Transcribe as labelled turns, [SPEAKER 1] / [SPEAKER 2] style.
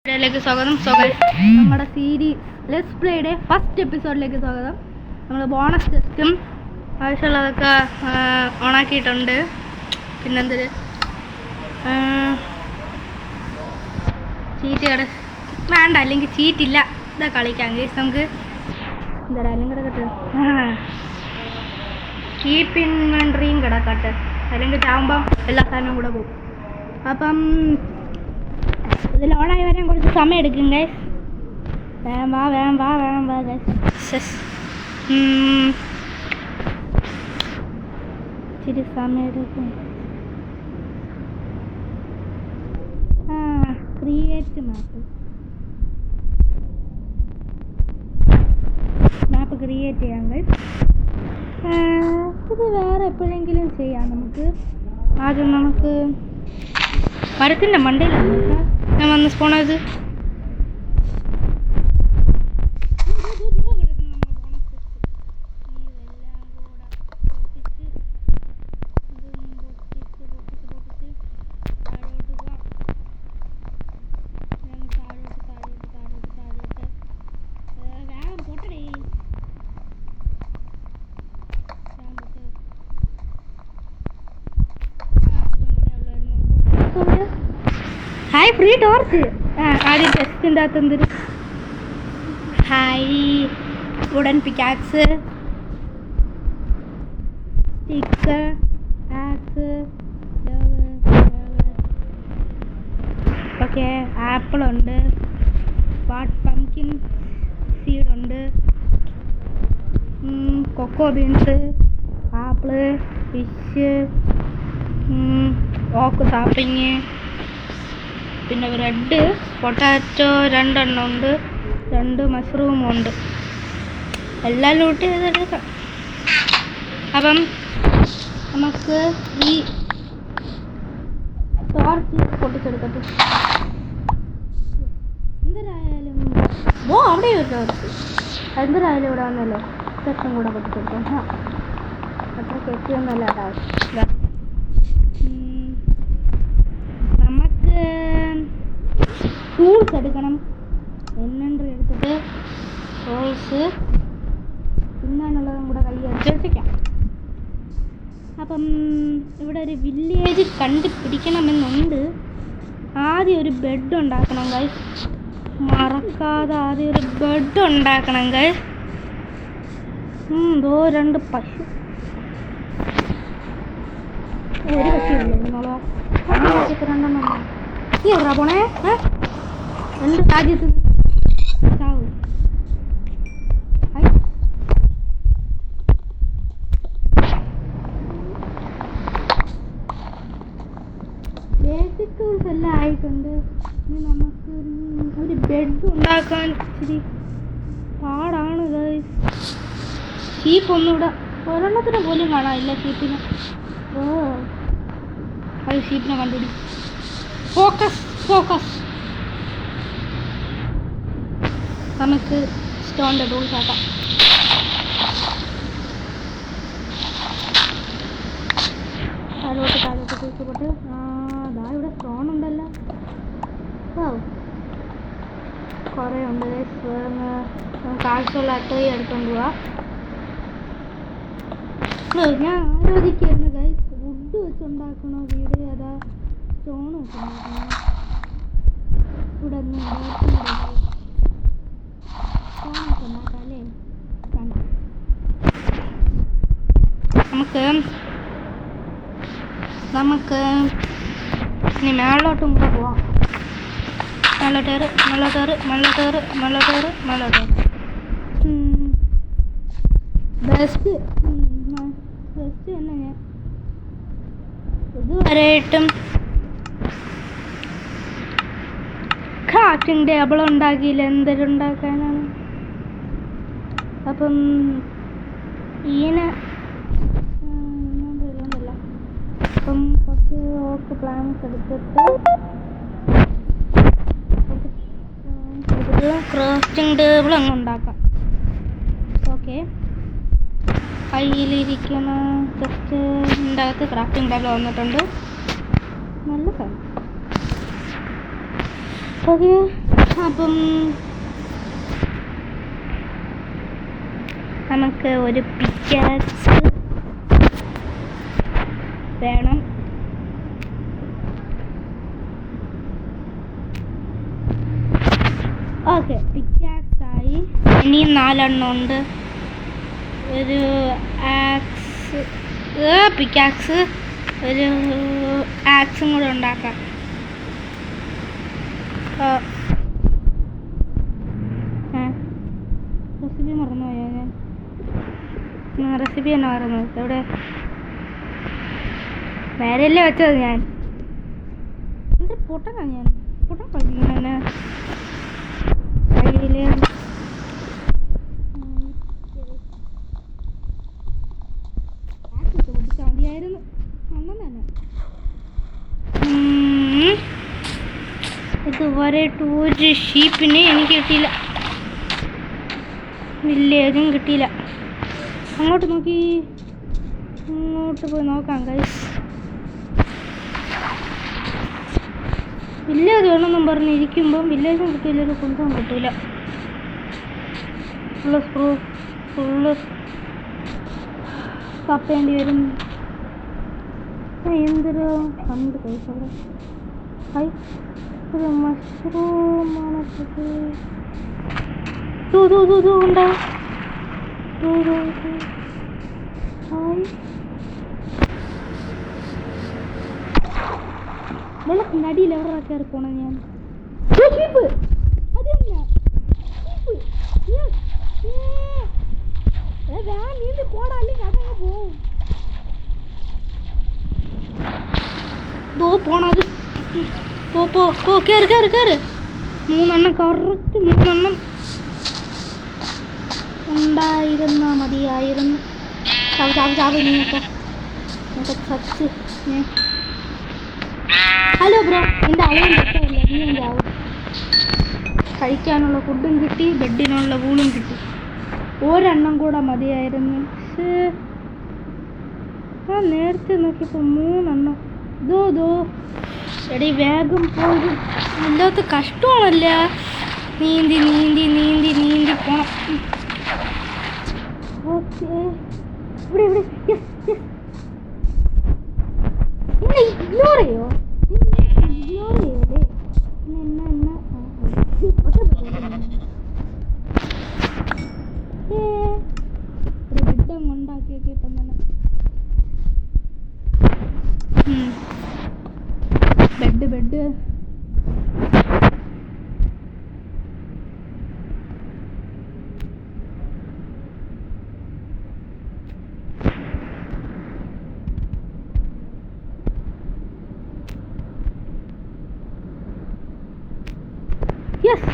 [SPEAKER 1] ിലേക്ക് സ്വാഗതം. നമ്മുടെ series let's പ്ലേയുടെ first എപ്പിസോഡിലേക്ക് സ്വാഗതം. നമ്മൾ ബോണസ് ടെസ്റ്റും ആവശ്യമുള്ളതൊക്കെ ഓണാക്കിയിട്ടുണ്ട്. പിന്നെന്തൊരു ചീറ്റ് വേണ്ട, അല്ലെങ്കിൽ ചീറ്റില്ല. ഇതാ കളിക്കാം കേസ്. നമുക്ക് എന്താ അല്ലെങ്കിൽ കിടക്കട്ടെ, കീപ്പ് ഇൻവെൻട്രിയും കിടക്കട്ടെ, അല്ലെങ്കിൽ ചാവുമ്പം എല്ലാ സാധനവും കൂടെ പോകും. അപ്പം ഇത് ലോഡായി വരാൻ കുറച്ച് സമയം എടുക്കും ഗൈസ്. വേഗം വാ ഗൈസ്. ഇച്ചിരി സമയം എടുക്കും. ക്രിയേറ്റ് മാപ്പ് ക്രിയേറ്റ് ചെയ്യാം ഗൈസ്. ഇത് വേറെ എപ്പോഴെങ്കിലും ചെയ്യാം. നമുക്ക് ആദ്യം നമുക്ക് മരത്തിൻ്റെ മണ്ടയിലാണ് ഞാൻ വന്ന് സ്പോൺ ആയത്. Hi, free torch. ആദ്യം ടെസ്റ്റിൻ്റെ അകത്ത് എന്തൊരു hi wooden pickaxe, sticker, axe, okay. ആപ്പിളുണ്ട്, പംകിൻ സീഡുണ്ട്, cocoa beans, apple, fish, oak sapling, പിന്നെ ബ്രെഡ്, പൊട്ടാറ്റോ 2 എണ്ണം ഉണ്ട്, 2 മഷ്റൂമും ഉണ്ട്. എല്ലാം ലൂട്ട് ചെയ്തെടുക്കാം. അപ്പം നമുക്ക് ഈ ടോർച്ച് പൊട്ടിച്ചെടുക്കട്ടെ. എന്തിനായാലും അവിടെ ഒരു ടോർച്ച് എന്തിനായാലും ഇവിടെ വന്നല്ലേ സെക്ഷൻ കൂടെ പൊട്ടിച്ചെടുക്കാം. അത്ര കെട്ടിയൊന്നുമല്ല കേട്ടോ. ടൂൾസ് എടുക്കണം. എണ്ണ എടുത്തിട്ട് ടൂൾസ് തിന്നാനുള്ളതും കൂടെ കയ്യെടുത്ത് വെച്ചിക്കാം. അപ്പം ഇവിടെ ഒരു വില്ലേജ് കണ്ടുപിടിക്കണമെന്നുണ്ട്. ആദ്യം ഒരു ബെഡ് ഉണ്ടാക്കണം ഗൈസ്, മറക്കാതെ ആദ്യം ഒരു ബെഡ് ഉണ്ടാക്കണം ഗൈസ്. എന്തോ 2 പശു, ഒരു പശുവില്ലേ നിങ്ങളോ? 2 ഈ എവിടാ പോണേ? രണ്ട് രാജ്യത്ത് ചാവും. ബേസിക് ടൂൾസ് എല്ലാം ആയിട്ടുണ്ട്. ഇനി നമുക്ക് ഒരു ബെഡ് ഉണ്ടാക്കാൻ ഇച്ചിരി പാടാണ് ഗൈസ്. ഷീപ്പൊന്നും ഇവിടെ ഒരെണ്ണത്തിന് പോലും കാണാനില്ല. ഷീപ്പിനെ അത് ഷീപ്പിനെ കണ്ടുപിടി. ഫോക്കസ്. നമുക്ക് സ്റ്റോണിൻ്റെ ടൂൾസ് ആക്കാം. താഴോട്ട് തൂക്കിപ്പോട്ട്. അതാ ഇവിടെ സ്റ്റോൺ ഉണ്ടല്ലോ. കുറേ ഉണ്ട്. നമുക്ക് ആവശ്യമുള്ള അത്രയും എടുത്തുകൊണ്ട് പോവാം. ഞാൻ ആലോചിക്കായിരുന്നു ഗൈസ്, വുഡ് വെച്ചുണ്ടാക്കണോ വീട്, അതാ സ്റ്റോൺ വെച്ചുണ്ടാക്കണോ? ഇവിടെ ഒന്നും ഉണ്ടാക്കാല്ലേ. നമുക്ക് ഇനി മേളോട്ടും കൂടെ പോവാം. മേളോട്ടേറ്. ബെസ്റ്റ് തന്നെ. ഞാൻ ഇതുവരെയായിട്ടും ക്രാഫ്റ്റിംഗ് ടേബിൾ ഉണ്ടാക്കിയില്ല. എന്തെങ്കിലും ഉണ്ടാക്കാനാണ്. അപ്പം ഈനെ അപ്പം കുറച്ച് ഓക്ക് പ്ലാൻസ് എടുത്തിട്ട് ക്രാഫ്റ്റിംഗ് ടേബിൾ അങ്ങ് ഉണ്ടാക്കാം. ഓക്കെ, കയ്യിലിരിക്കുന്ന ജസ്റ്റ് അകത്ത് ക്രാഫ്റ്റിംഗ് ടേബിൾ വന്നിട്ടുണ്ട്. നല്ല സാധനം. ഓക്കെ. അപ്പം നമുക്ക് ഒരു പിക്കാക്സ് വേണം. ഓക്കെ, പിക്കാക്സായി. ഇനി 4 എണ്ണം ഉണ്ട്. ഒരു ആക്സ്, പിക്കാക്സ്, ഒരു ആക്സും കൂടെ ഉണ്ടാക്കാം. റെസിപ്പി മറന്നുപോയോ ഞാൻ? റെസിപ്പി തന്നെ മറന്നു. എവിടെ നേരെയല്ലേ വെച്ചത് ഞാൻ? എൻ്റെ പൊട്ടനാ ഞാൻ, പൊട്ടൻ കളിക്കുന്ന കയ്യില്. മതിയായിരുന്നു അന്നെ. ഇതുവരെ ഒരു ഷീപ്പിനെ എനിക്ക് കിട്ടിയില്ല, വില്ലേജും കിട്ടിയില്ല. അങ്ങോട്ട് നോക്കി, അങ്ങോട്ട് പോയി നോക്കാം ഗൈസ്. വില്ലേജ് വേണമെന്നും പറഞ്ഞിരിക്കുമ്പം വില്ലേജും കിട്ടിയില്ല, ഒരു കുന്തവും കിട്ടിയില്ല. ഫുള്ള് തപ്പേണ്ടി വരും. എന്തൊരു കണ്ട് ഗൈസ് അവിടെ. ഒരു മഷ്റൂമാണ് ഉണ്ടോ? വെള്ളത്തിനടിയിൽ എവിടെ കയറി പോണം ഞാൻ? നീന്തി പോടാ, അല്ലെങ്കിൽ അതങ്ങ് പോവും. പോണത് പോ, കയറി. 3 എണ്ണം കറക്റ്റ് 3 എണ്ണം ഉണ്ടായിരുന്ന മതിയായിരുന്നു. ചാവ് നീക്കോ സച്ച്. ഹലോ ബ്രോ, എൻ്റെ അളവും തെറ്റല്ല, നീ ചാവും. കഴിക്കാനുള്ള ഫുഡും കിട്ടി, ബെഡിനുള്ള വൂളും കിട്ടി. 1 എണ്ണം കൂടെ മതിയായിരുന്നു. നേരത്തെ നോക്കിയപ്പോൾ 3 എണ്ണം. ദോ എടീ, വേഗം പോയി. വല്ലാത്ത കഷ്ടമാണല്ല, നീന്തി പോണം. ഓക്കെ, ഇവിടെ ഇഗ്നോർ ചെയ്യോ? ബെഡം ഉണ്ടാക്കിയൊക്കെ ഇപ്പം തന്നെ. Bed yes,